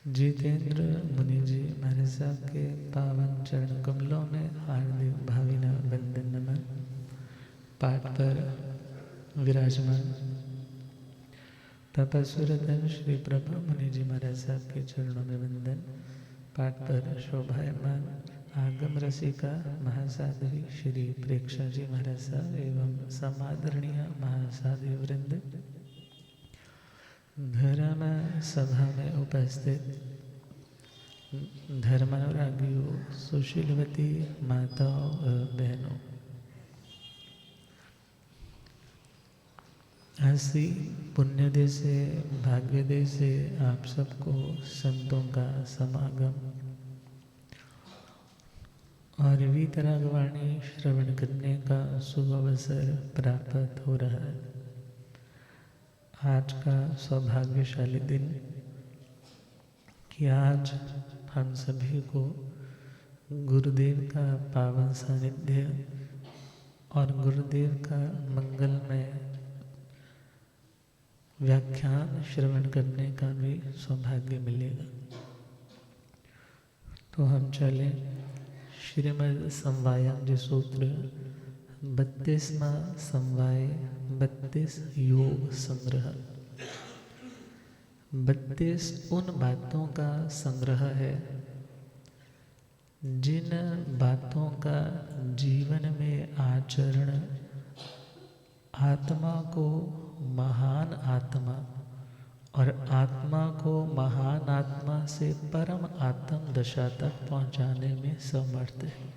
जितेंद्र मुनि जी महाराज साहब के पावन चरण कमलों में हार्दिक भावना वंदन नमन। पाठ पर विराजमान तपस्विरतन श्री प्रभु मुनि जी महाराज साहब के चरणों में वंदन। पाठ पर शोभायमान आगम रसिका महासाध्वी श्री प्रेक्षा जी महाराज साहब एवं समादरणीय महासाध्वी वृंद, धर्म सभा में उपस्थित धर्मानुरागियों, सुशीलवती माताओं और बहनों, ऐसी पुण्यदे से भाग्यदे से आप सबको संतों का समागम और वीतरागवाणी श्रवण करने का शुभ अवसर प्राप्त हो रहा है। आज का सौभाग्यशाली दिन कि आज हम सभी को गुरुदेव का पावन सानिध्य और गुरुदेव का मंगलमय व्याख्यान श्रवण करने का भी सौभाग्य मिलेगा। तो हम चलें श्रीमद् समवायान्वय सूत्र 32वां समवाय 32 योग संग्रह। 32 उन बातों का संग्रह है जिन बातों का जीवन में आचरण आत्मा को महान आत्मा और आत्मा को महान आत्मा से परम आत्म दशा तक पहुंचाने में समर्थ है।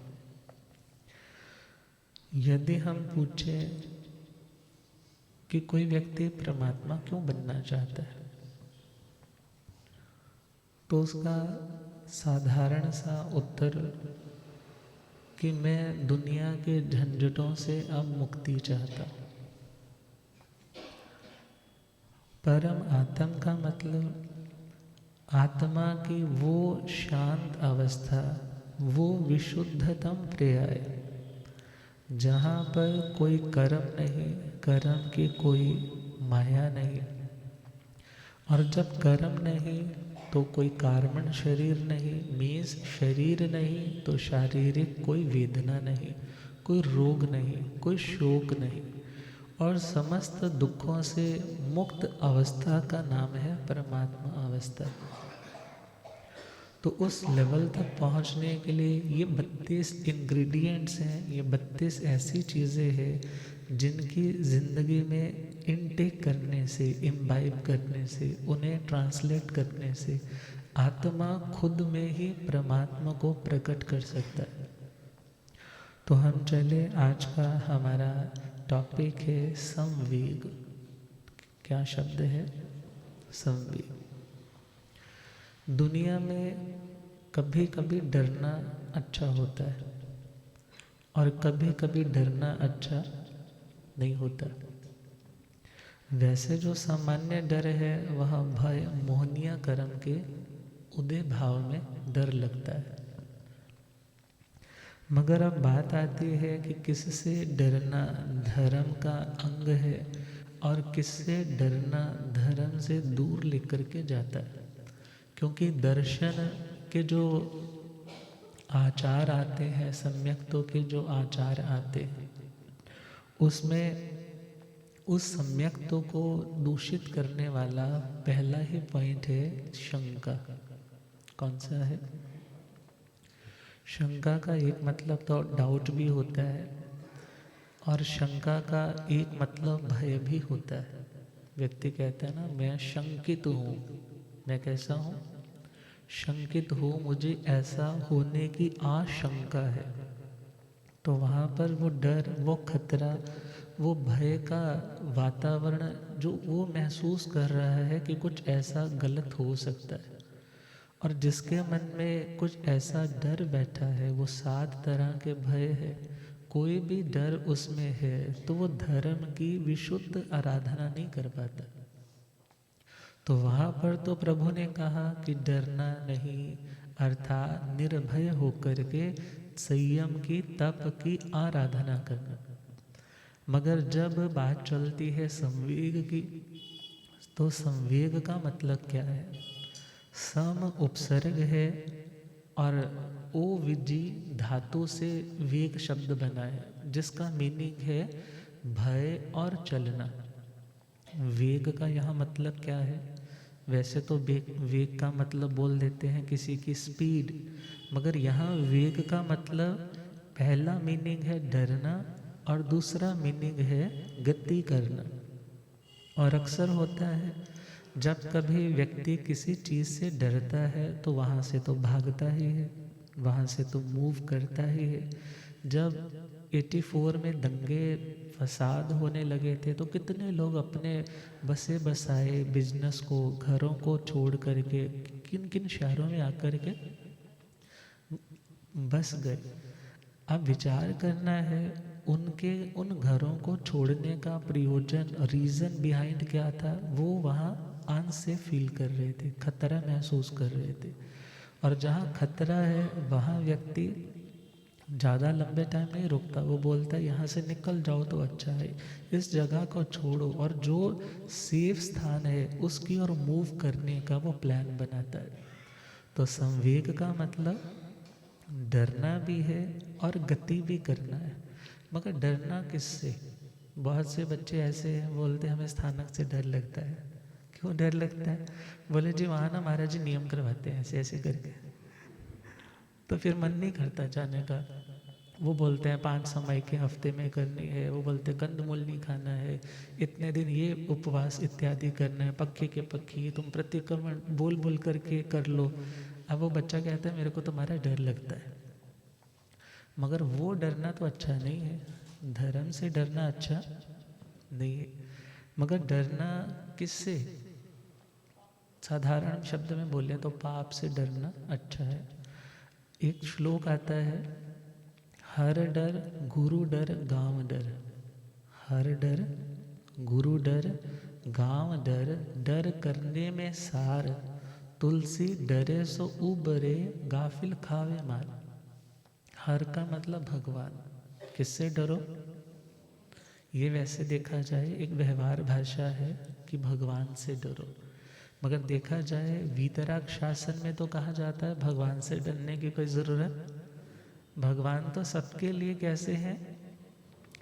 यदि हम पूछें कि कोई व्यक्ति परमात्मा क्यों बनना चाहता है, तो उसका साधारण सा उत्तर कि मैं दुनिया के झंझटों से अब मुक्ति चाहता हूँ। परम आत्म का मतलब आत्मा की वो शांत अवस्था, वो विशुद्धतम पर्याय जहाँ पर कोई कर्म नहीं, कर्म की कोई माया नहीं, और जब कर्म नहीं तो कोई कार्बन शरीर नहीं, मीन्स शरीर नहीं तो शारीरिक कोई वेदना नहीं, कोई रोग नहीं, कोई शोक नहीं, और समस्त दुखों से मुक्त अवस्था का नाम है परमात्मा अवस्था। तो उस लेवल तक पहुंचने के लिए ये 32 इंग्रेडिएंट्स हैं, ये 32 ऐसी चीज़ें हैं जिनकी ज़िंदगी में इनटेक करने से, इम्बाइब करने से, उन्हें ट्रांसलेट करने से आत्मा खुद में ही परमात्मा को प्रकट कर सकता है। तो हम चले, आज का हमारा टॉपिक है संवेग। क्या शब्द है? संवेग। दुनिया में कभी कभी डरना अच्छा होता है और कभी कभी डरना अच्छा नहीं होता। वैसे जो सामान्य डर है वह भय मोहनीय कर्म के उदय भाव में डर लगता है। मगर अब बात आती है कि किससे डरना धर्म का अंग है और किससे डरना धर्म से दूर लेकर के जाता है। क्योंकि दर्शन के जो आचार आते हैं, सम्यक्तों के जो आचार आते हैं, उसमें उस सम्यक्तों को दूषित करने वाला पहला ही पॉइंट है शंका। कौन सा है? शंका का एक मतलब तो डाउट भी होता है और शंका का एक मतलब भय भी होता है। व्यक्ति कहता है ना, मैं शंकित हूँ। मैं कैसा हूँ? शंकित हूँ, मुझे ऐसा होने की आशंका है। तो वहाँ पर वो डर, वो खतरा, वो भय का वातावरण जो वो महसूस कर रहा है कि कुछ ऐसा गलत हो सकता है, और जिसके मन में कुछ ऐसा डर बैठा है, वो 7 तरह के भय है, कोई भी डर उसमें है तो वो धर्म की विशुद्ध आराधना नहीं कर पाता। तो वहाँ पर तो प्रभु ने कहा कि डरना नहीं, अर्थात निर्भय होकर के संयम की, तप की आराधना करना। मगर जब बात चलती है संवेग की, तो संवेग का मतलब क्या है? सम उपसर्ग है और ओ विजी धातु से वेग शब्द बना है, जिसका मीनिंग है भय और चलना। वेग का यहाँ मतलब क्या है? वैसे तो वेग वेग का मतलब बोल देते हैं किसी की स्पीड, मगर यहाँ वेग का मतलब पहला मीनिंग है डरना और दूसरा मीनिंग है गति करना। और अक्सर होता है जब कभी व्यक्ति किसी चीज़ से डरता है तो वहाँ से तो भागता ही है, वहाँ से तो मूव करता ही है। जब 84 में दंगे फसाद होने लगे थे तो कितने लोग अपने बसे बसाए बिजनेस को, घरों को छोड़ करके किन किन शहरों में आकर के बस गए। अब विचार करना है उनके उन घरों को छोड़ने का प्रयोजन, रीज़न बिहाइंड क्या था। वो वहाँ अनसेफ फील कर रहे थे, खतरा महसूस कर रहे थे। और जहाँ खतरा है वहाँ व्यक्ति ज़्यादा लंबे टाइम नहीं रुकता, वो बोलता है यहाँ से निकल जाओ तो अच्छा है, इस जगह को छोड़ो, और जो सेफ स्थान है उसकी ओर मूव करने का वो प्लान बनाता है। तो संवेग का मतलब डरना भी है और गति भी करना है। मगर डरना किससे? बहुत से बच्चे ऐसे हैं, बोलते हमें स्थानक से डर लगता है। क्यों डर लगता है? बोले जी वहाँ ना महाराज जी नियम करवाते हैं ऐसे ऐसे करके, तो फिर मन नहीं करता जाने का। वो बोलते हैं 5 समय के हफ्ते में करनी है, वो बोलते कंदमूल नहीं खाना है, इतने दिन ये उपवास इत्यादि करना है, पक्की के पक्की तुम प्रतिक्रमण बोल बोल करके कर लो। अब वो बच्चा कहता है मेरे को तुम्हारा डर लगता है। मगर वो डरना तो अच्छा नहीं है, धर्म से डरना अच्छा नहीं है। मगर डरना किससे? साधारण शब्द में बोले तो पाप से डरना अच्छा है। एक श्लोक आता है, हर डर गुरु डर गांव डर। हर डर गुरु डर गांव डर, डर करने में सार, तुलसी डरे सो उबरे, गाफिल खावे मार। हर का मतलब भगवान। किससे डरो? ये वैसे देखा जाए एक व्यवहार भाषा है कि भगवान से डरो, मगर देखा जाए वीतराग शासन में तो कहा जाता है भगवान से डरने की कोई ज़रूरत। भगवान तो सबके लिए कैसे हैं?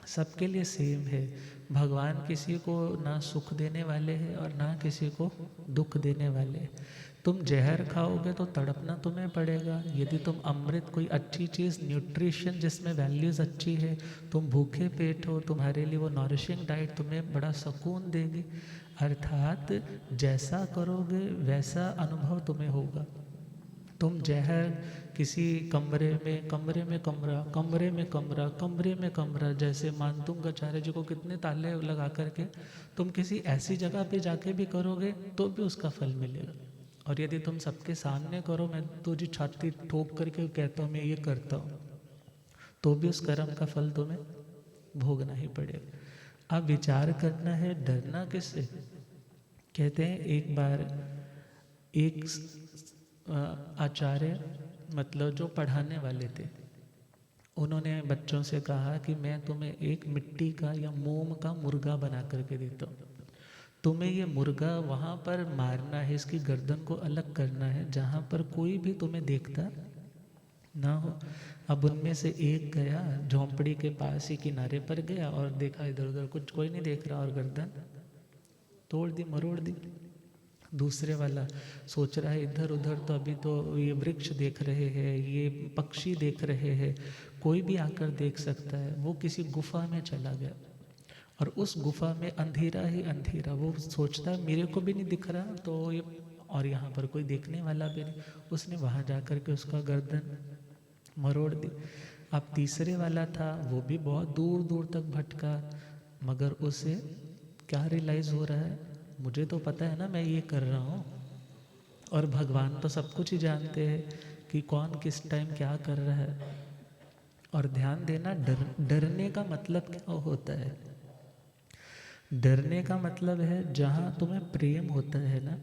सबके लिए सेम है। भगवान किसी को ना सुख देने वाले हैं और ना किसी को दुख देने वाले हैं। तुम जहर खाओगे तो तड़पना तुम्हें पड़ेगा। यदि तुम अमृत, कोई अच्छी चीज़, न्यूट्रिशन जिसमें वैल्यूज़ अच्छी है, तुम भूखे पेट हो, तुम्हारे लिए वो नॉरिशिंग डाइट तुम्हें बड़ा सुकून देगी। अर्थात जैसा करोगे वैसा अनुभव तुम्हें होगा। तुम जहर किसी कमरे में कमरा, कमरे में कमरा, कमरे में कमरा, जैसे मानतुंगाचार्य जी को कितने ताले लगा करके तुम किसी ऐसी जगह पे जाके भी करोगे तो भी उसका फल मिलेगा। और यदि तुम सबके सामने करो, मैं तुझे छाती ठोक करके कहता हूँ मैं ये करता हूँ, तो भी उस कर्म का फल तुम्हें भोगना ही पड़ेगा। अब विचार करना है डरना किससे। कहते हैं एक बार एक आचार्य, मतलब जो पढ़ाने वाले थे, उन्होंने बच्चों से कहा कि मैं तुम्हें एक मिट्टी का या मोम का मुर्गा बना करके देता हूँ। तुम्हें ये मुर्गा वहाँ पर मारना है, इसकी गर्दन को अलग करना है जहाँ पर कोई भी तुम्हें देखता ना हो। अब उनमें से एक गया, झोंपड़ी के पास ही किनारे पर गया और देखा इधर उधर कुछ कोई नहीं देख रहा और गर्दन तोड़ दी, मरोड़ दी। दूसरे वाला सोच रहा है इधर उधर तो अभी तो ये वृक्ष देख रहे हैं, ये पक्षी देख रहे हैं, कोई भी आकर देख सकता है। वो किसी गुफा में चला गया और उस गुफा में अंधेरा ही अंधेरा। वो सोचता है मेरे को भी नहीं दिख रहा तो ये, और यहाँ पर कोई देखने वाला भी नहीं। उसने वहाँ जा कर के उसका गर्दन मरोड़ दी। अब तीसरे वाला था, वो भी बहुत दूर दूर तक भटका, मगर उसे क्या रियलाइज़ हो रहा है, मुझे तो पता है ना मैं ये कर रहा हूँ, और भगवान तो सब कुछ ही जानते हैं कि कौन किस टाइम क्या कर रहा है। और ध्यान देना, डरने का मतलब क्या होता है? डरने का मतलब है जहाँ तुम्हें प्रेम होता है ना,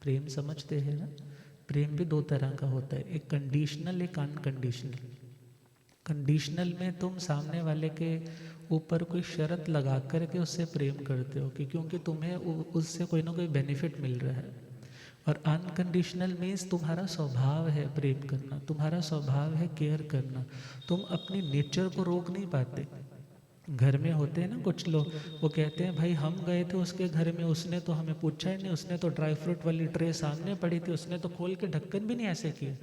प्रेम समझते हैं ना, प्रेम भी दो तरह का होता है, एक कंडीशनल, एक अनकंडीशनल। कंडीशनल में तुम सामने वाले के ऊपर कोई शर्त लगा कर के उससे प्रेम करते हो कि क्योंकि तुम्हें उससे कोई ना कोई बेनिफिट मिल रहा है। और अनकंडीशनल मीन्स तुम्हारा स्वभाव है प्रेम करना, तुम्हारा स्वभाव है केयर करना। तुम अपनी नेचर को रोक नहीं पाते। घर में होते हैं ना कुछ लोग, वो कहते हैं भाई हम गए थे उसके घर में, उसने तो हमें पूछा ही नहीं, उसने तो ड्राई फ्रूट वाली ट्रे सामने पड़ी थी, उसने तो खोल के ढक्कन भी नहीं ऐसे किया,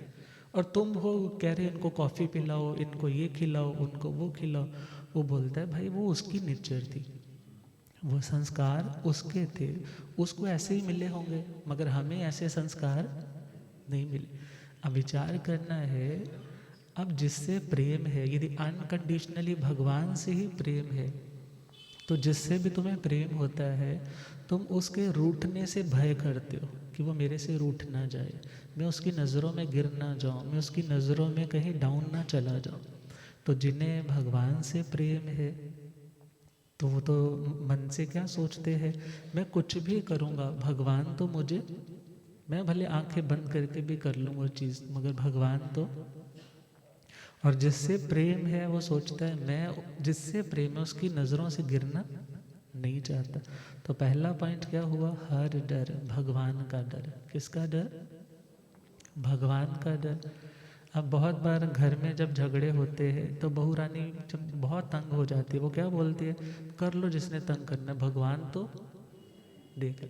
और तुम हो कह रहे इनको कॉफ़ी पिलाओ, इनको ये खिलाओ, उनको वो खिलाओ। वो बोलता है भाई वो उसकी नेचर थी, वो संस्कार उसके थे, उसको ऐसे ही मिले होंगे, मगर हमें ऐसे संस्कार नहीं मिले। अब विचार करना है, अब जिससे प्रेम है, यदि अनकंडीशनली भगवान से ही प्रेम है, तो जिससे भी तुम्हें प्रेम होता है, तुम उसके रूठने से भय करते हो कि वो मेरे से रूठ ना जाए, मैं उसकी नज़रों में गिर ना जाऊँ, मैं उसकी नज़रों में कहीं डाउन ना चला जाऊँ। तो जिन्हें भगवान से प्रेम है, तो वो तो मन से क्या सोचते हैं, मैं कुछ भी करूँगा, भगवान तो मुझे, मैं भले आंखें बंद करके भी कर लूँ वो चीज़, मगर भगवान तो। और जिससे प्रेम है वो सोचता है मैं जिससे प्रेम है उसकी नज़रों से गिरना नहीं चाहता। तो पहला पॉइंट क्या हुआ, हर डर, भगवान का डर। किसका डर, भगवान का डर। अब बहुत बार घर में जब झगड़े होते हैं तो बहू रानी जब बहुत तंग हो जाती है, वो क्या बोलती है, कर लो जिसने तंग करना, भगवान तो देख।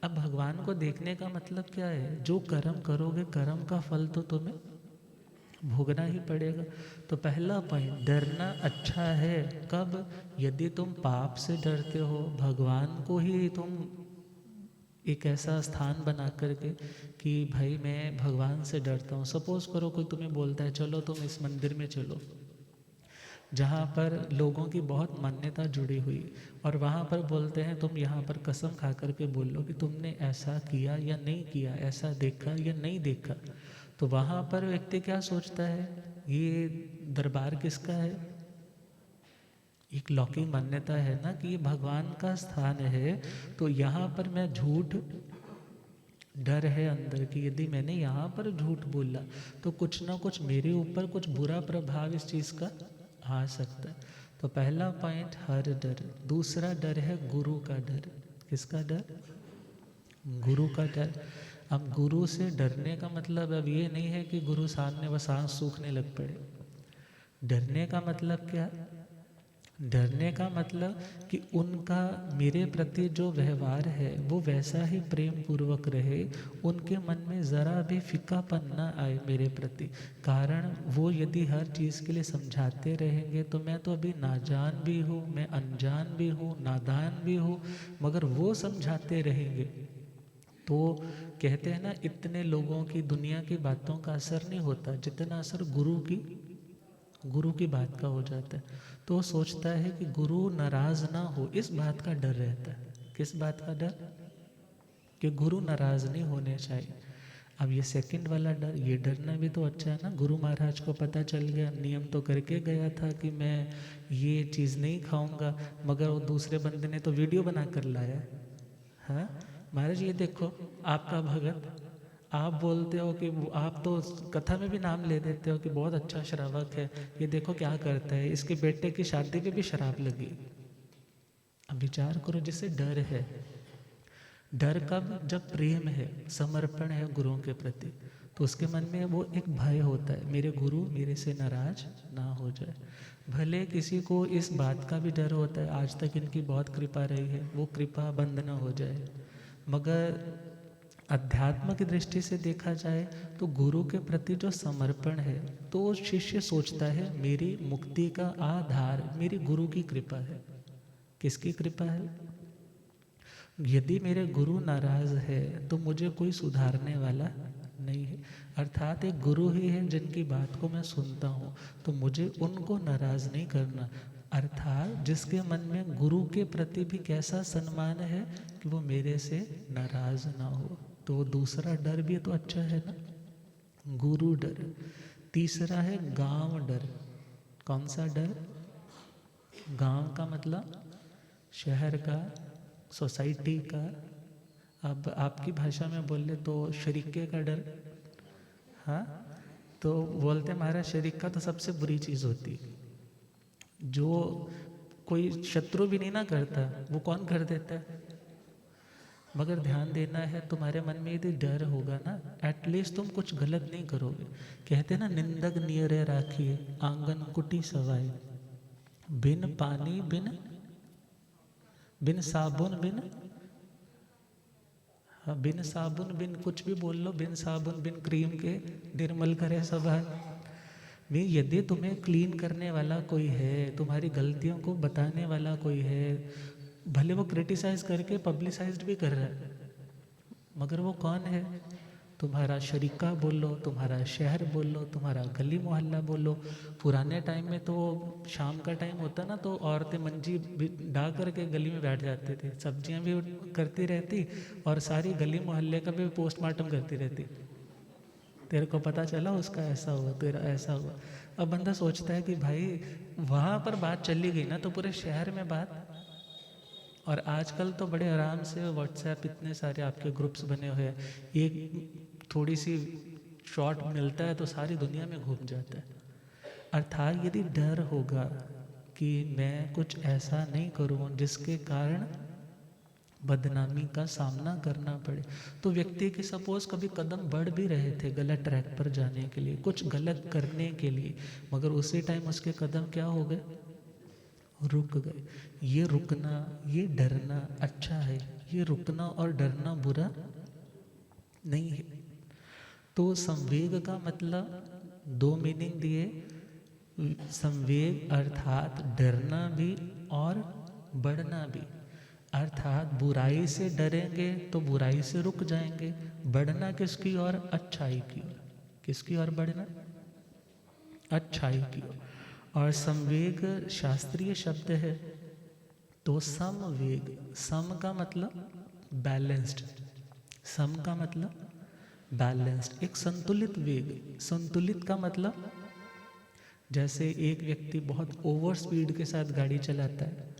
अब भगवान को देखने का मतलब क्या है, जो कर्म करोगे कर्म का फल तो तुम्हें भोगना ही पड़ेगा। तो पहला पॉइंट, डरना अच्छा है। कब, यदि तुम पाप से डरते हो, भगवान को ही तुम एक ऐसा स्थान बना करके कि भाई मैं भगवान से डरता हूँ। सपोज करो कोई तुम्हें बोलता है चलो तुम इस मंदिर में चलो, जहाँ पर लोगों की बहुत मान्यता जुड़ी हुई, और वहाँ पर बोलते हैं तुम यहाँ पर कसम खा करके बोलो कि तुमने ऐसा किया या नहीं किया, ऐसा देखा या नहीं देखा। तो वहाँ पर व्यक्ति क्या सोचता है, ये दरबार किसका है, एक लौकिक मान्यता है ना कि ये भगवान का स्थान है, तो यहाँ पर मैं झूठ, डर है अंदर कि यदि मैंने यहाँ पर झूठ बोला तो कुछ ना कुछ मेरे ऊपर कुछ बुरा प्रभाव इस चीज़ का आ सकता है। तो पहला पॉइंट हर डर। दूसरा डर है गुरु का डर। किसका डर, गुरु का डर। अब गुरु से डरने का मतलब अब ये नहीं है कि गुरु सामने बस सांस सूखने लग पड़े। डरने का मतलब क्या, डरने का मतलब कि उनका मेरे प्रति जो व्यवहार है वो वैसा ही प्रेम पूर्वक रहे, उनके मन में ज़रा भी फीकापन ना आए मेरे प्रति। कारण वो यदि हर चीज़ के लिए समझाते रहेंगे तो मैं तो अभी नाजान भी हूँ, मैं अनजान भी हूँ, नादान भी हूँ, मगर वो समझाते रहेंगे तो कहते हैं ना, इतने लोगों की दुनिया की बातों का असर नहीं होता जितना असर गुरु की बात का हो जाता है। तो वो सोचता है कि गुरु नाराज ना हो, इस बात का डर रहता है। किस बात का डर, कि गुरु नाराज नहीं होने चाहिए। अब ये सेकंड वाला डर, ये डरना भी तो अच्छा है ना। गुरु महाराज को पता चल गया, नियम तो करके गया था कि मैं ये चीज़ नहीं खाऊंगा, मगर वो दूसरे बंदे ने तो वीडियो बना कर लाया। हाँ महाराज ये देखो आपका भगत, आप बोलते हो कि आप तो कथा में भी नाम ले देते हो कि बहुत अच्छा श्रावक है, ये देखो क्या करता है, इसके बेटे की शादी पे भी शराब लगी। अब विचार करो, जिससे डर है। डर कब, जब प्रेम है, समर्पण है गुरुओं के प्रति, तो उसके मन में वो एक भय होता है, मेरे गुरु मेरे से नाराज ना हो जाए। भले किसी को इस बात का भी डर होता है, आज तक इनकी बहुत कृपा रही है, वो कृपा बंद ना हो जाए। मगर अध्यात्म की दृष्टि से देखा जाए तो गुरु के प्रति जो समर्पण है, तो शिष्य सोचता है मेरी मुक्ति का आधार मेरी गुरु की कृपा है। किसकी कृपा है, यदि मेरे गुरु नाराज है तो मुझे कोई सुधारने वाला नहीं है। अर्थात एक गुरु ही है जिनकी बात को मैं सुनता हूँ, तो मुझे उनको नाराज नहीं करना। अर्थात जिसके मन में गुरु के प्रति भी कैसा सम्मान है कि वो मेरे से नाराज ना हो, तो वो दूसरा डर भी तो अच्छा है ना, गुरु डर। तीसरा है गांव डर। कौन सा डर, गांव का मतलब शहर का, सोसाइटी का। अब आपकी भाषा में बोले तो शरीके का डर। हाँ, तो बोलते हमारा शरीक का तो सबसे बुरी चीज़ होती, जो कोई शत्रु भी नहीं ना करता, वो कौन कर देता है, मगर ध्यान देना है, तुम्हारे मन में यदि डर होगा ना, एटलीस्ट तुम कुछ गलत नहीं करोगे। कहते हैं ना, निंदक नियरे राखिए आंगन कुटी सवाए, बिन पानी बिन बिन साबुन बिन, हाँ, बिन साबुन बिन कुछ भी बोल लो, बिन साबुन बिन क्रीम के निर्मल करे सभा। नहीं, यदि तुम्हें क्लीन करने वाला कोई है, तुम्हारी गलतियों को बताने वाला कोई है, भले वो क्रिटिसाइज करके पब्लिसाइज्ड भी कर रहा है, मगर वो कौन है? तुम्हारा शरीका बोल लो, तुम्हारा शहर बोल लो, तुम्हारा गली मोहल्ला बोल लो। पुराने टाइम में तो शाम का टाइम होता ना, तो औरतें मंजी डा करके गली में बैठ जाते थे, सब्जियां भी करती रहती और सारी गली मोहल्ले का भी पोस्टमार्टम करती रहती। तेरे को पता चला उसका ऐसा हुआ, तेरा ऐसा हुआ। अब बंदा सोचता है कि भाई वहाँ पर बात चली गई ना, तो पूरे शहर में बात। और आजकल तो बड़े आराम से व्हाट्सएप, इतने सारे आपके ग्रुप्स बने हुए हैं, एक थोड़ी सी शॉट मिलता है तो सारी दुनिया में घूम जाता है। अर्थात यदि डर होगा कि मैं कुछ ऐसा नहीं करूँ जिसके कारण बदनामी का सामना करना पड़े, तो व्यक्ति के सपोज कभी कदम बढ़ भी रहे थे गलत ट्रैक पर जाने के लिए, कुछ गलत करने के लिए, मगर उसी टाइम उसके कदम क्या हो गए? रुक गए। ये रुकना, ये डरना अच्छा है, ये रुकना और डरना बुरा नहीं है। तो संवेग का मतलब दो मीनिंग दिए। संवेग अर्थात डरना भी और बढ़ना भी। अर्थात बुराई से डरेंगे तो बुराई से रुक जाएंगे, बढ़ना किसकी ओर? अच्छाई की ओर। किसकी ओर बढ़ना? अच्छाई की ओर। और संवेग शास्त्रीय शब्द है, तो समवेग, सम का मतलब बैलेंस्ड, सम का मतलब बैलेंस्ड, एक संतुलित वेग। संतुलित का मतलब जैसे एक व्यक्ति बहुत ओवर स्पीड के साथ गाड़ी चलाता है,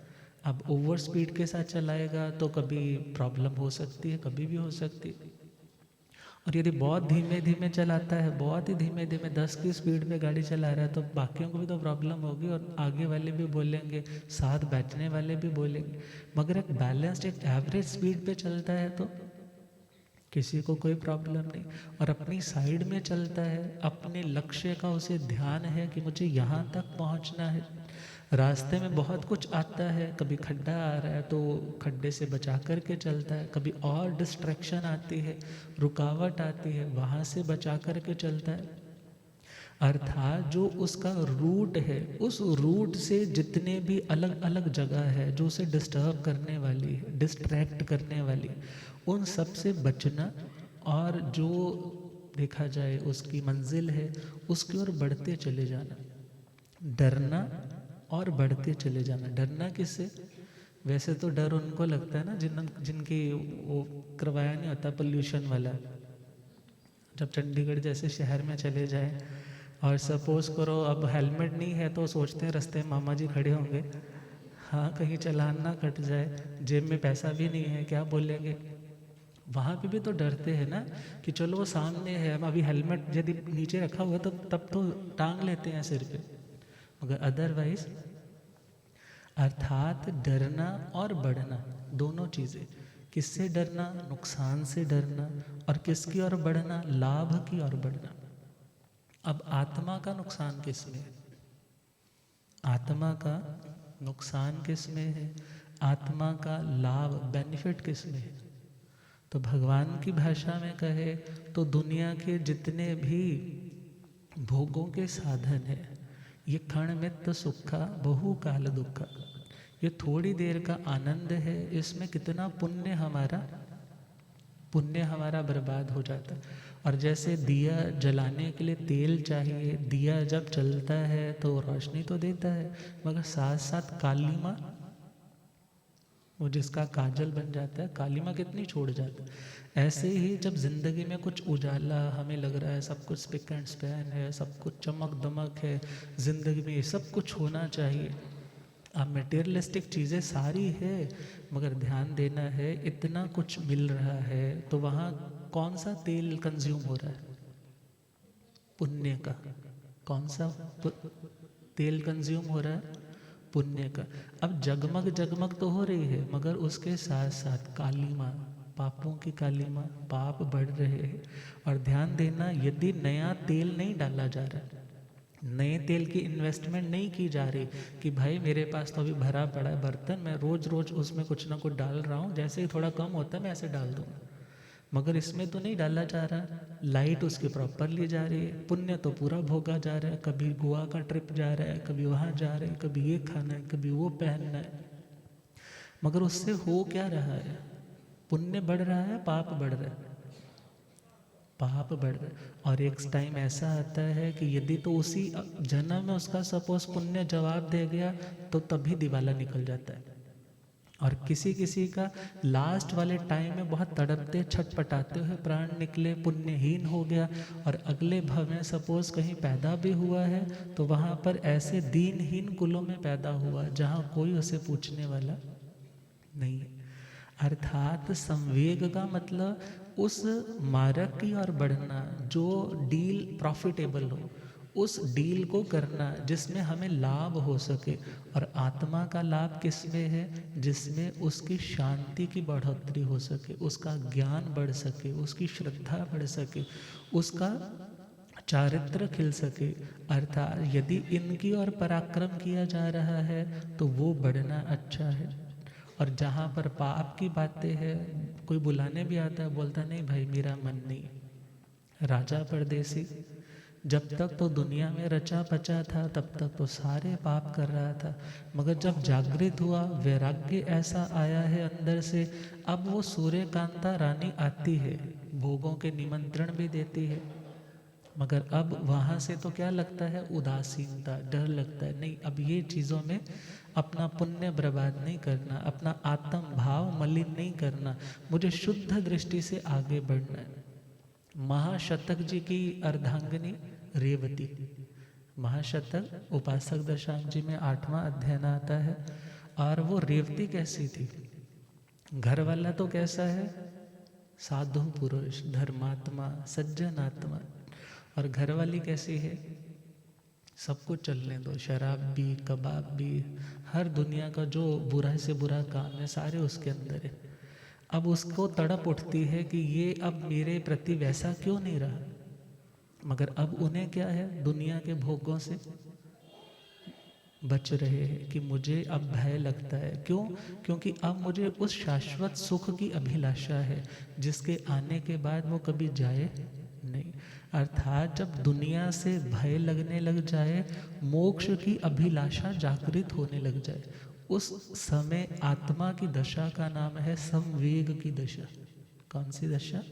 अब ओवर स्पीड के साथ चलाएगा तो कभी प्रॉब्लम हो सकती है, कभी भी हो सकती है। और यदि बहुत धीमे धीमे चलाता है, बहुत ही धीमे धीमे 10 की स्पीड पे गाड़ी चला रहा है, तो बाकियों को भी तो प्रॉब्लम होगी और आगे वाले भी बोलेंगे, साथ बैठने वाले भी बोलेंगे। मगर एक बैलेंस्ड, एक एवरेज स्पीड पे चलता है तो किसी को कोई प्रॉब्लम नहीं, और अपनी साइड में चलता है, अपने लक्ष्य का उसे ध्यान है कि मुझे यहाँ तक पहुँचना है। रास्ते में बहुत कुछ आता है, कभी खड्डा आ रहा है तो खड्डे से बचा करके चलता है, कभी और डिस्ट्रैक्शन आती है, रुकावट आती है, वहाँ से बचा करके चलता है। अर्थात जो उसका रूट है, उस रूट से जितने भी अलग अलग जगह है जो उसे डिस्टर्ब करने वाली है, डिस्ट्रैक्ट करने वाली, उन सब से बचना, और जो देखा जाए उसकी मंजिल है उसकी ओर बढ़ते चले जाना। डरना और बढ़ते चले जाना। डरना किससे? वैसे तो डर उनको लगता है ना जिनकी वो करवाया नहीं होता पोल्यूशन वाला। जब चंडीगढ़ जैसे शहर में चले जाए और सपोज करो अब हेलमेट नहीं है, तो सोचते हैं रास्ते में मामा जी खड़े होंगे, हाँ कहीं चालान ना कट जाए, जेब में पैसा भी नहीं है, क्या बोलेंगे? वहाँ पे भी तो डरते हैं ना कि चलो वो सामने है, अब अभी हेलमेट यदि नीचे रखा हुआ तो तब तो टांग लेते हैं सिर पे, मगर अदरवाइज। अर्थात डरना और बढ़ना, दोनों चीज़ें। किससे डरना? नुकसान से डरना, और किसकी ओर बढ़ना? लाभ की ओर बढ़ना। अब आत्मा का नुकसान किस में है? आत्मा का नुकसान किस में है? आत्मा का लाभ, बेनिफिट किस में है? तो भगवान की भाषा में कहे तो दुनिया के जितने भी भोगों के साधन है, ये क्षण मित्त सुखा बहु काल दुखा, ये थोड़ी देर का आनंद है, इसमें कितना पुण्य हमारा बर्बाद हो जाता है। और जैसे दिया जलाने के लिए तेल चाहिए, दिया जब जलता है तो रोशनी तो देता है, मगर साथ साथ कालीमा, वो जिसका काजल बन जाता है, कालीमा कितनी छोड़ जाता है। ऐसे ही जब जिंदगी में कुछ उजाला हमें लग रहा है, सब कुछ स्पिक एंड स्पैन है, सब कुछ चमक दमक है, जिंदगी में ये सब कुछ होना चाहिए, अब मटेरियलिस्टिक चीज़ें सारी है, मगर ध्यान देना है इतना कुछ मिल रहा है तो वहाँ कौन सा तेल कंज्यूम हो रहा है? पुण्य का। कौन सा तेल कंज्यूम हो रहा है? पुण्य का। अब जगमग जगमग तो हो रही है, मगर उसके साथ साथ कालीमा, पापों की कालीमा, पाप बढ़ रहे हैं। और ध्यान देना, यदि नया तेल नहीं डाला जा रहा, नए तेल की इन्वेस्टमेंट नहीं की जा रही कि भाई मेरे पास तो अभी भरा पड़ा है बर्तन, मैं रोज रोज उसमें कुछ ना कुछ डाल रहा हूँ, जैसे ही थोड़ा कम होता है मैं ऐसे डाल दूँगा, मगर इसमें तो नहीं डाला जा रहा। लाइट उसकी प्रॉपर ली जा रही है, पुण्य तो पूरा भोगा जा रहा है, कभी गोवा का ट्रिप जा रहा है, कभी वहाँ जा रहे हैं, कभी ये खाना है, कभी वो पहनना है, मगर उससे हो क्या रहा है? पुण्य बढ़ रहा है, पाप बढ़ रहा है? पाप बढ़ रहा है। और एक टाइम ऐसा आता है कि यदि तो उसी जन्म में उसका सपोज पुण्य जवाब दे गया तो तभी दिवाला निकल जाता है। और किसी किसी का लास्ट वाले टाइम में बहुत तड़पते छटपटाते हुए प्राण निकले, पुण्यहीन हो गया, और अगले भव में सपोज कहीं पैदा भी हुआ है तो वहाँ पर ऐसे दीनहीन कुलों में पैदा हुआ जहाँ कोई उसे पूछने वाला नहीं है। अर्थात संवेग का मतलब उस मार्ग की ओर बढ़ना जो डील प्रॉफिटेबल हो, उस डील को करना जिसमें हमें लाभ हो सके। और आत्मा का लाभ किसमें है? जिसमें उसकी शांति की बढ़ोतरी हो सके, उसका ज्ञान बढ़ सके, उसकी श्रद्धा बढ़ सके, उसका चारित्र खिल सके। अर्थात यदि इनकी ओर पराक्रम किया जा रहा है तो वो बढ़ना अच्छा है। और जहाँ पर पाप की बातें हैं, कोई बुलाने भी आता है, बोलता नहीं भाई मेरा मन नहीं। राजा परदेसी जब तक तो दुनिया में रचा पचा था तब तक तो सारे पाप कर रहा था, मगर जब जागृत हुआ, वैराग्य ऐसा आया है अंदर से, अब वो सूर्यकांता रानी आती है, भोगों के निमंत्रण भी देती है, मगर अब वहाँ से तो क्या लगता है? उदासीनता, डर लगता है, नहीं अब ये चीज़ों में अपना पुण्य बर्बाद नहीं करना, अपना आत्म भाव मलिन नहीं करना, मुझे शुद्ध दृष्टि से आगे बढ़ना है। महाशतक जी की अर्धांगिनी रेवती, महाशतक उपासक दशांग जी में 8वां अध्ययन आता है। और वो रेवती कैसी थी? घर वाला तो कैसा है? साधु पुरुष, धर्मात्मा, सज्जनात्मा। और घरवाली कैसी है? सब कुछ चलने दो, शराब भी, कबाब भी, हर दुनिया का जो बुरा से बुरा काम है सारे उसके अंदर है। अब उसको तड़प उठती है कि ये अब मेरे प्रति वैसा क्यों नहीं रहा, मगर अब उन्हें क्या है? दुनिया के भोगों से बच रहे हैं कि मुझे अब भय लगता है। क्यों? क्योंकि अब मुझे उस शाश्वत सुख की अभिलाषा है जिसके आने के बाद वो कभी जाए नहीं। अर्थात जब दुनिया से भय लगने लग जाए, मोक्ष की अभिलाषा जागृत होने लग जाए, उस समय आत्मा की दशा का नाम है संवेग की दशा। कौन सी दशा?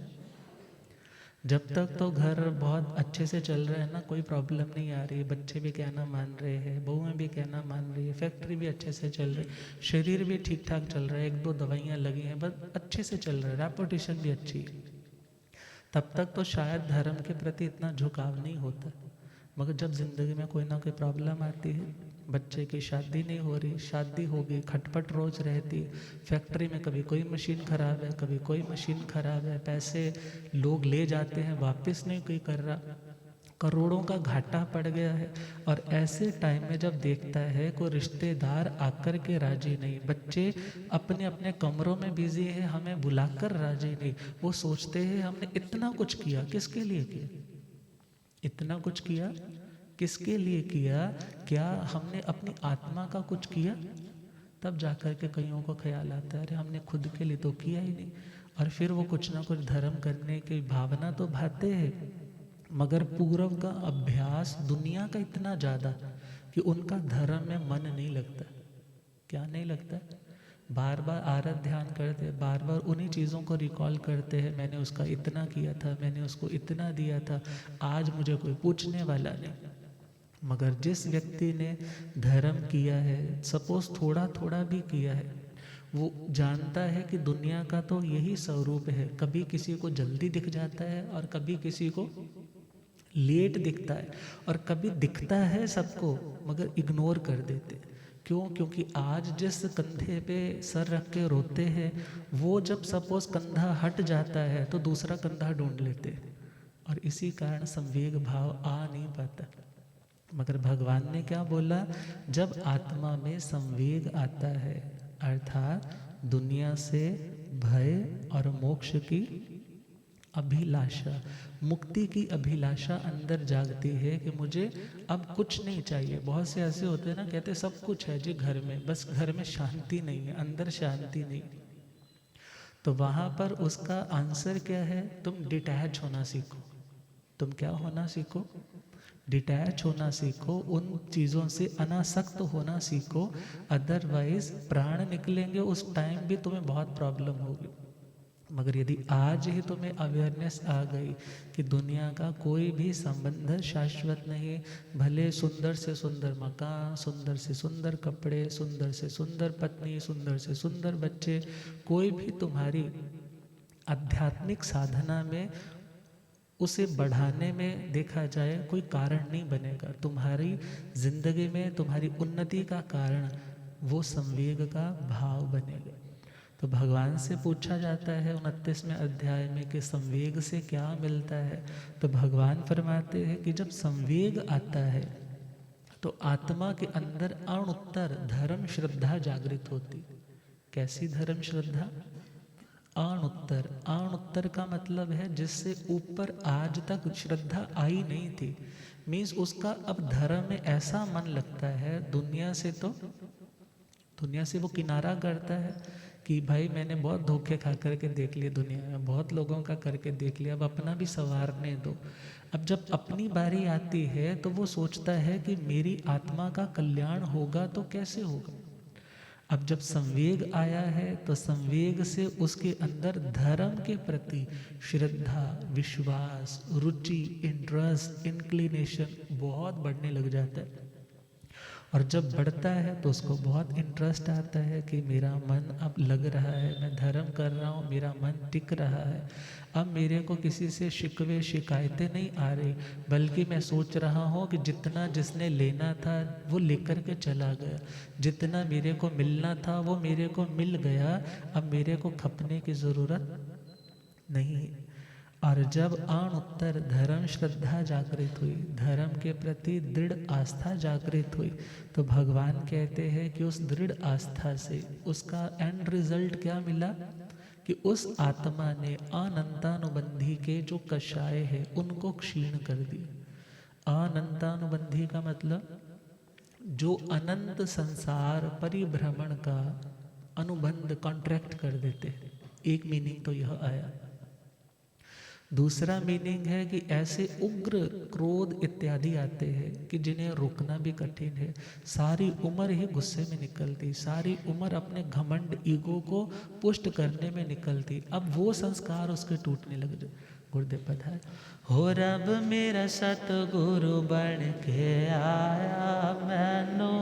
जब तक तो घर बहुत अच्छे से चल रहा है ना, कोई प्रॉब्लम नहीं आ रही है, बच्चे भी कहना मान रहे हैं, बहुएं भी कहना मान रही है, फैक्ट्री भी अच्छे से चल रही है, शरीर भी ठीक ठाक चल रहा है, 1-2 दवाइयाँ लगी हैं, बस अच्छे से चल रहा है, रेपुटेशन भी अच्छी है, तब तक तो शायद धर्म के प्रति इतना झुकाव नहीं होता। मगर जब ज़िंदगी में कोई ना कोई प्रॉब्लम आती है, बच्चे की शादी नहीं हो रही, शादी हो गई, खटपट रोज रहती, फैक्ट्री में कभी कोई मशीन ख़राब है, कभी कोई मशीन ख़राब है, पैसे लोग ले जाते हैं वापस नहीं कोई कर रहा, करोड़ों का घाटा पड़ गया है। और ऐसे टाइम में जब देखता है कोई रिश्तेदार आकर के राजी नहीं, बच्चे अपने अपने कमरों में बिजी है, हमें बुलाकर राजी नहीं, वो सोचते हैं हमने इतना कुछ किया, किसके लिए किया? इतना कुछ किया किसके लिए किया? क्या हमने अपनी आत्मा का कुछ किया? तब जाकर के कईयों को ख्याल आता है अरे हमने खुद के लिए तो किया ही नहीं। और फिर वो कुछ ना कुछ धर्म करने की भावना तो भाते हैं, मगर पूर्व का अभ्यास दुनिया का इतना ज़्यादा कि उनका धर्म में मन नहीं लगता। क्या नहीं लगता? बार बार आरत ध्यान करते, बार बार उन्हीं चीज़ों को रिकॉल करते हैं, मैंने उसका इतना किया था, मैंने उसको इतना दिया था, आज मुझे कोई पूछने वाला नहीं। मगर जिस व्यक्ति ने धर्म किया है, सपोज थोड़ा थोड़ा भी किया है, वो जानता है कि दुनिया का तो यही स्वरूप है, कभी किसी को जल्दी दिख जाता है और कभी किसी को लेट दिखता है, और कभी दिखता है सबको मगर इग्नोर कर देते। क्यों? क्योंकि आज जिस कंधे पे सर रख के रोते हैं, वो जब सपोज कंधा हट जाता है तो दूसरा कंधा ढूंढ लेते, और इसी कारण संवेग भाव आ नहीं पाता। मगर भगवान ने क्या बोला? जब आत्मा में संवेग आता है, अर्थात दुनिया से भय और मोक्ष की अभिलाषा, मुक्ति की अभिलाषा अंदर जागती है कि मुझे अब कुछ नहीं चाहिए। बहुत से ऐसे होते हैं ना, कहते सब कुछ है जी घर में, बस घर में शांति नहीं है, अंदर शांति नहीं। तो वहाँ पर उसका आंसर क्या है? तुम डिटैच होना सीखो। तुम क्या होना सीखो? डिटैच होना सीखो, उन चीज़ों से अनासक्त होना सीखो। अदरवाइज प्राण निकलेंगे उस टाइम भी तुम्हें बहुत प्रॉब्लम होगी। मगर यदि आज ही तुम्हें अवेयरनेस आ गई कि दुनिया का कोई भी संबंध शाश्वत नहीं, भले सुंदर से सुंदर मकान, सुंदर से सुंदर कपड़े, सुंदर से सुंदर पत्नी, सुंदर से सुंदर बच्चे, कोई भी तुम्हारी आध्यात्मिक साधना में, उसे बढ़ाने में देखा जाए कोई कारण नहीं बनेगा। तुम्हारी जिंदगी में तुम्हारी उन्नति का कारण वो संवेग का भाव बनेगा। तो भगवान से पूछा जाता है 29वें अध्याय में कि संवेग से क्या मिलता है? तो भगवान फरमाते हैं कि जब संवेग आता है तो आत्मा के अंदर अणुत्तर धर्म श्रद्धा जागृत होती। कैसी धर्म श्रद्धा? अणुत्तर। अणुत्तर का मतलब है जिससे ऊपर आज तक श्रद्धा आई नहीं थी। मीन्स उसका अब धर्म में ऐसा मन लगता है, दुनिया से वो किनारा करता है कि भाई मैंने बहुत धोखे खा करके देख लिए, दुनिया में बहुत लोगों का करके देख लिया, अब अपना भी संवारने दो। अब जब अपनी बारी आती है तो वो सोचता है कि मेरी आत्मा का कल्याण होगा तो कैसे होगा। अब जब संवेग आया है तो संवेग से उसके अंदर धर्म के प्रति श्रद्धा, विश्वास, रुचि, इंटरेस्ट, इंक्लिनेशन बहुत बढ़ने लग जाता है। और जब बढ़ता है तो उसको बहुत इंटरेस्ट आता है कि मेरा मन अब लग रहा है, मैं धर्म कर रहा हूँ, मेरा मन टिक रहा है, अब मेरे को किसी से शिकवे शिकायतें नहीं आ रही, बल्कि मैं सोच रहा हूँ कि जितना जिसने लेना था वो लेकर के चला गया, जितना मेरे को मिलना था वो मेरे को मिल गया, अब मेरे को खपने की ज़रूरत नहीं। और जब अणुत्तर धर्म श्रद्धा जागृत हुई, धर्म के प्रति दृढ़ आस्था जागृत हुई, तो भगवान कहते हैं कि उस दृढ़ आस्था से उसका एंड रिजल्ट क्या मिला कि उस आत्मा ने अनंतानुबंधी के जो कषाय है उनको क्षीण कर दिया। अनंतानुबंधी का मतलब जो अनंत संसार परिभ्रमण का अनुबंध कॉन्ट्रैक्ट कर देते। एक मीनिंग तो यह आया। दूसरा मीनिंग है कि ऐसे उग्र क्रोध इत्यादि आते हैं कि जिन्हें रोकना भी कठिन है, सारी उम्र ही गुस्से में निकलती, सारी उम्र अपने घमंड ईगो को पुष्ट करने में निकलती, अब वो संस्कार उसके टूटने लग जाए। गुरुदेव पता है, हो रब मेरा सतगुरु बन के आया मैनू,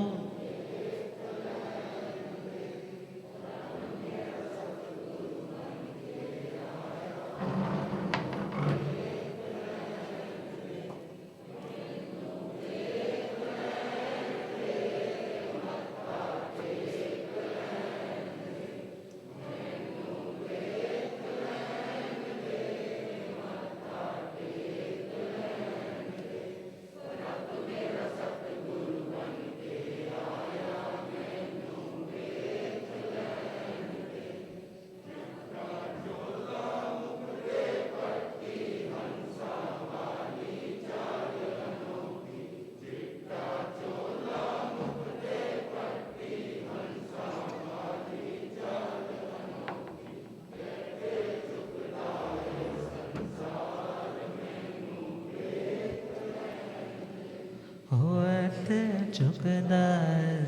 चुकदा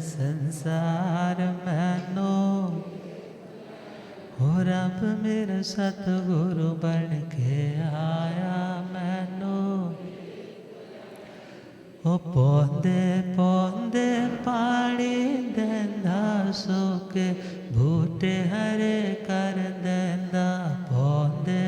संसार मैनो, हो रब मेरा सतगुरु बन के आया मैनो, ओ पौंदे पौंदे पानी देंदा सुके बूटे हरे कर देंदा, पौंदे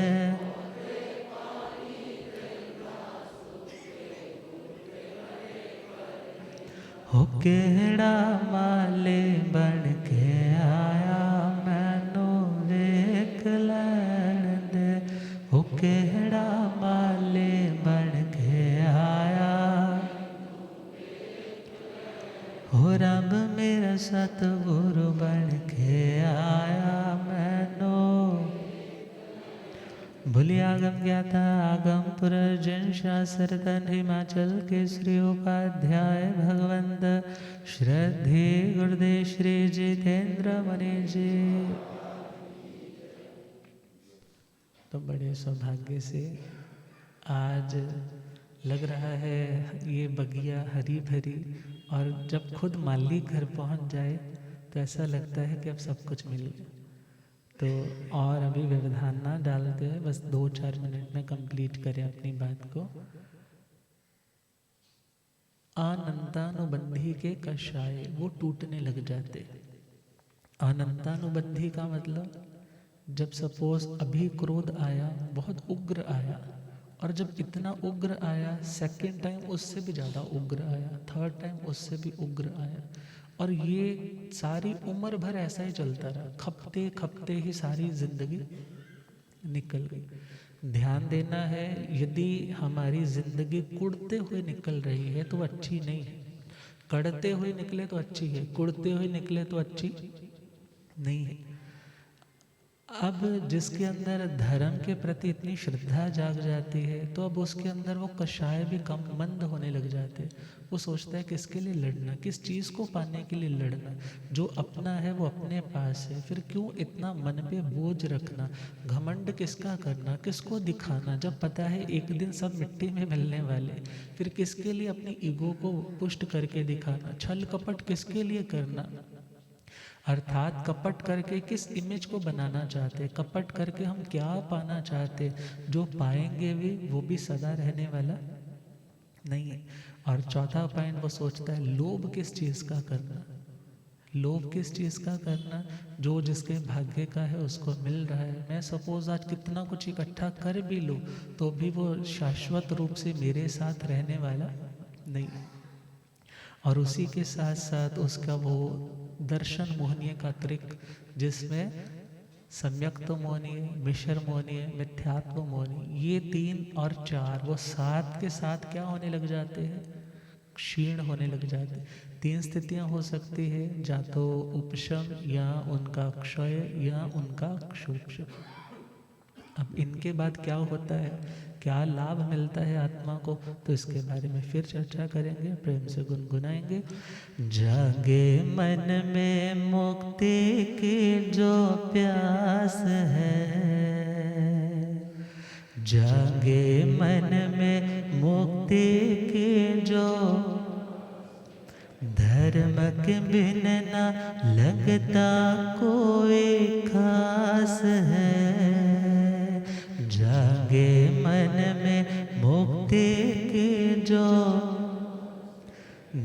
हो केड़ा माले बन के आया मैनू वेख लैन दे, हो केड़ा माले बन के आया, हो रब मेरा सतगुरु बन के आया मैनू। आगम ज्ञाता आगम पुरर्जन शास्त्रतन हिमाचल केसरी उपाध्याय भगवंत श्रद्धे गुरुदेव श्री जितेंद्र मणि जी। तो बड़े सौभाग्य से आज लग रहा है ये बगिया हरी भरी, और जब खुद माली घर पहुंच जाए तो ऐसा लगता है कि अब सब कुछ मिल गया। तो और अभी व्यवधान ना डालते हैं, बस 2-4 मिनट में कंप्लीट करें अपनी बात को। अनंतानुबंधी के कषाय वो टूटने लग जाते। अनंतानुबंधी का मतलब, जब सपोज अभी क्रोध आया, बहुत उग्र आया, और जब इतना उग्र आया सेकेंड टाइम उससे भी ज़्यादा उग्र आया, थर्ड टाइम उससे भी उग्र आया, और ये सारी उम्र भर ऐसा ही चलता रहा। खपते खपते ही सारी जिंदगी निकल गई। ध्यान देना है, यदि हमारी जिंदगी कुड़ते हुए निकल रही है तो अच्छी नहीं है। कड़ते हुए निकले तो अच्छी है, कुड़ते हुए निकले तो अच्छी नहीं है। अब जिसके अंदर धर्म के प्रति इतनी श्रद्धा जाग जाती है तो अब उसके अंदर वो कषाय भी कम मंद होने लग जाते। वो सोचता है किसके लिए लड़ना, किस चीज़ को पाने के लिए लड़ना, जो अपना है वो अपने पास है, फिर क्यों इतना मन पे बोझ रखना, घमंड किसका करना, किसको दिखाना, जब पता है एक दिन सब मिट्टी में मिलने वाले, फिर किसके लिए अपनी ईगो को पुष्ट करके दिखाना, छल कपट किसके लिए करना। अर्थात कपट करके किस इमेज को बनाना चाहते, कपट करके हम क्या पाना चाहते, जो पाएंगे भी वो भी सदा रहने वाला नहीं है। और चौथा पॉइंट वो सोचता है लोभ किस चीज़ का करना, लोभ किस चीज़ का करना, जो जिसके भाग्य का है उसको मिल रहा है। मैं सपोज आज कितना कुछ इकट्ठा कर भी लूँ तो भी वो शाश्वत रूप से मेरे साथ रहने वाला नहीं। और उसी के साथ साथ उसका वो दर्शन मोहनीय का त्रिक, जिसमें सम्यक्तो मोहनीय, मिश्र मोहनीय, मिथ्यात्व मोहनीय, ये 3 और 4 वो साथ के साथ क्या होने लग जाते हैं, क्षीण होने लग जाते हैं। 3 स्थितियां हो सकती है, या तो उपशम, या उनका क्षय, या उनका क्षोक्ष। अब इनके बाद क्या होता है, क्या लाभ मिलता है आत्मा को, तो इसके बारे में फिर चर्चा करेंगे, प्रेम से गुनगुनाएंगे। जागे मन में मुक्ति की जो प्यास है, जागे मन में मुक्ति की जो, धर्म के बिन न लगता कोई खास है। जागे मन में मुक्ति की जो,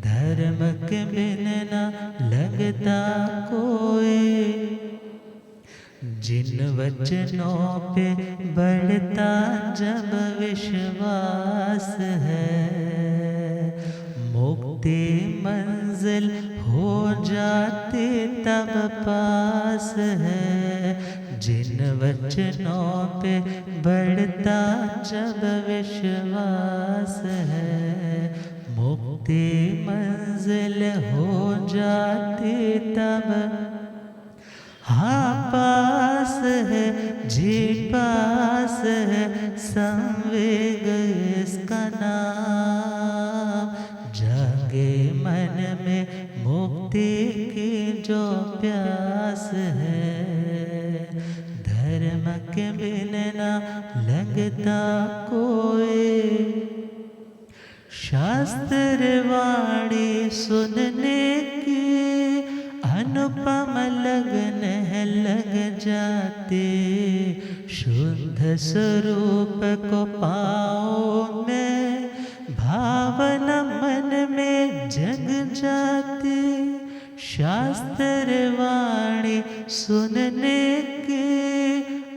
धर्म के बिन न लगता कोई, जिन वचनों पे बढ़ता जब विश्वास है, मुक्ति मंजिल हो जाती तब पास है। जिन वचनों पे बढ़ता जब विश्वास है, मुक्ति मंजिल हो जाती तब, हाँ पास है जी पास है संवेग इसका नाम। जागे मन में मुक्ति की जो प्यास है, धर्म के बिन न लगता कोई, शास्त्र वाणी सुनने की अनुपम लगन है लग जाते। शुद्ध स्वरूप को पाओ में भावना मन में जग जाती। शास्त्र वाणी सुनने की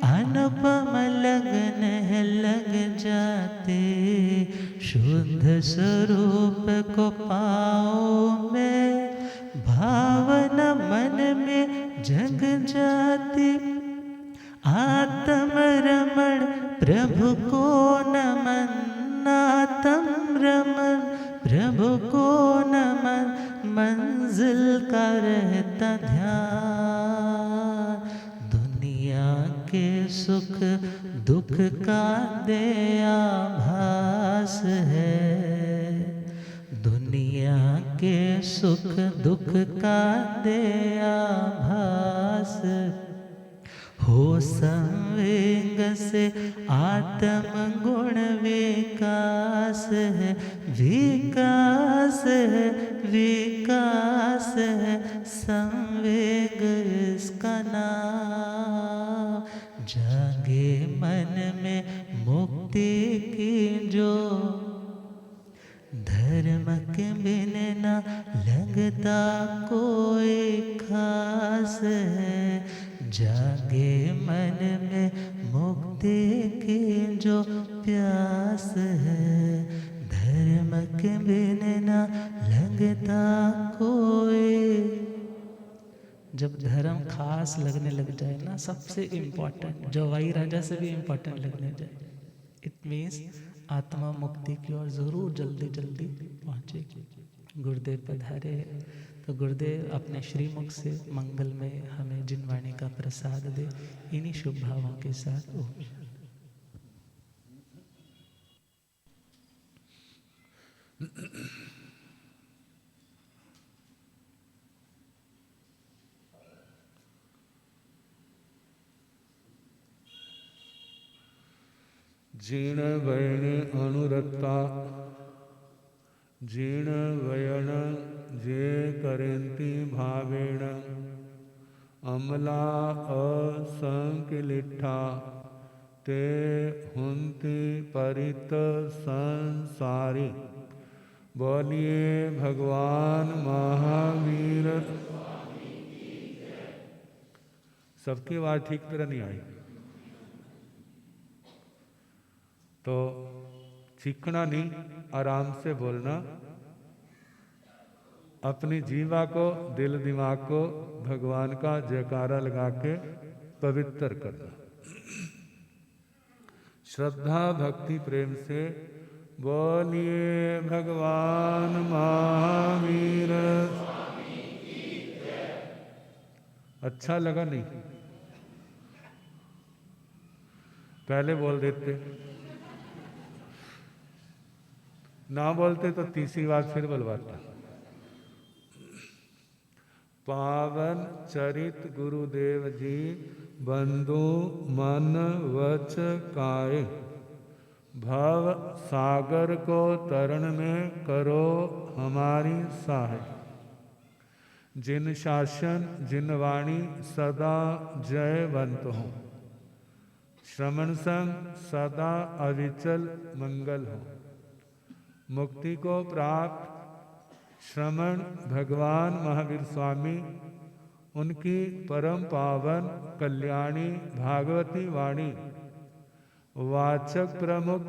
अनुपम लगन है लग जाते। शुद्ध स्वरूप को पाओ में भावना मन में जग जाती। आत्म रमण प्रभु को नमन, आत्म रमण प्रभु को नमन, मंजिल का रहता ध्यान। दुनिया के सुख दुख का सुख दुख का दे आभास, हो संवेग से आत्म गुण विकास है, विकास है, विकास है, संवेग इसका नाम। जागे मन में मुक्ति की जो, धर्म के बिन न लगता कोई खास है। जागे मन में मुक्ति की जो प्यास है, धर्म के बिन न लगता कोई। जब धर्म खास लगने लग जाए ना, सबसे इम्पोर्टेंट, जवाई राजा से भी इम्पोर्टेंट लगने जाए, इट मीन्स आत्मा मुक्ति की ओर जरूर जल्दी जल्दी पहुँचेगी। गुरुदेव पधारे, तो गुरुदेव अपने श्रीमुख से मंगल में हमें जिन वाणी का प्रसाद दे, इन्हीं शुभ भावों के साथ ओम। जीर्ण वयन अनुरक्ता, जीर्ण वयन जे करन्ति भावेण, अमला असंकिलिठा ते हुन्ति परित संसारी। बोलिए भगवान महावीर। सबकी आवाज ठीक तरह नहीं आई, तो चीखना नहीं, आराम से बोलना। अपनी जीवा को, दिल दिमाग को भगवान का जयकारा लगा के पवित्र करना। श्रद्धा भक्ति प्रेम से बोलिए भगवान महावीर। अच्छा लगा नहीं? पहले बोल देते, ना बोलते तो तीसरी बार फिर बुलवाता। पावन चरित गुरुदेव जी, बंधु मन वच काए, भव सागर को तरण में करो हमारी सहाय। जिन शासन जिन वाणी सदा जयवंत हो, श्रमण संग सदा अविचल मंगल हो। मुक्ति को प्राप्त श्रमण भगवान महावीर स्वामी, उनकी परम पावन कल्याणी भागवती वाणी वाचक प्रमुख